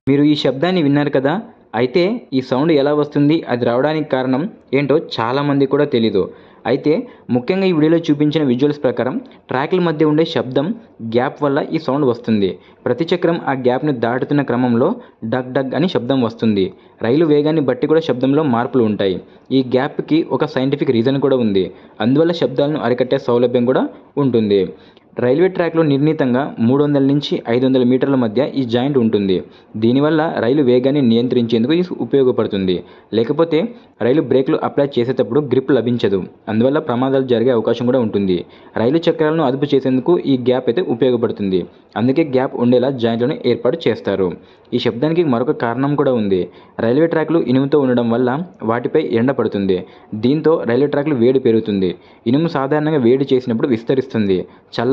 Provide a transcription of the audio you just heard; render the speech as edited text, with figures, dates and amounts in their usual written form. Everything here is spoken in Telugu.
మీరు ఈ శబ్దాన్ని విన్నారు కదా! అయితే ఈ సౌండ్ ఎలా వస్తుంది? అది రావడానికి కారణం ఏంటో చాలామందికి కూడా తెలీదు. అయితే ముఖ్యంగా ఈ వీడియోలో చూపించిన విజువల్స్ ప్రకారం ట్రాక్‌ల మధ్య ఉండే శబ్దం గ్యాప్ వల్ల ఈ సౌండ్ వస్తుంది. ప్రతి చక్రం ఆ గ్యాప్‌ని దాటుతున్న క్రమంలో డగ్ డగ్ అని శబ్దం వస్తుంది. రైలు వేగాన్ని బట్టి కూడా శబ్దంలో మార్పులు ఉంటాయి. ఈ గ్యాప్‌కి ఒక సైంటిఫిక్ రీజన్ కూడా ఉంది. అందువల్ల శబ్దాలను అరికట్టే సౌలభ్యం కూడా ఉంటుంది. రైల్వే ట్రాక్‌లో నిర్ణీతంగా 300-500 మీటర్ల మధ్య ఈ జాయింట్ ఉంటుంది. దీనివల్ల రైలు వేగాన్ని నియంత్రించేందుకు ఇది ఉపయోగపడుతుంది. లేకపోతే రైలు బ్రేకులు అప్లై చేసేటప్పుడు గ్రిప్ లభించదు. అందువల్ల ప్రమాదాలు జరిగే అవకాశం కూడా ఉంటుంది. రైలు చక్రాలను అదుపు చేసేందుకు ఈ గ్యాప్ అయితే ఉపయోగపడుతుంది. అందుకే గ్యాప్ ఉండేలా జాయింట్లను ఏర్పాటు చేస్తారు. ఈ శబ్దానికి మరొక కారణం కూడా ఉంది. రైల్వే ట్రాక్‌లు ఇనుముతో ఉండడం వల్ల వాటిపై ఎండ పడుతుంది. దీంతో రైల్వే ట్రాక్‌లు వేడి పెరుగుతుంది. ఇనుము సాధారణంగా వేడి చేసినప్పుడు విస్తరిస్తుంది. చల్ల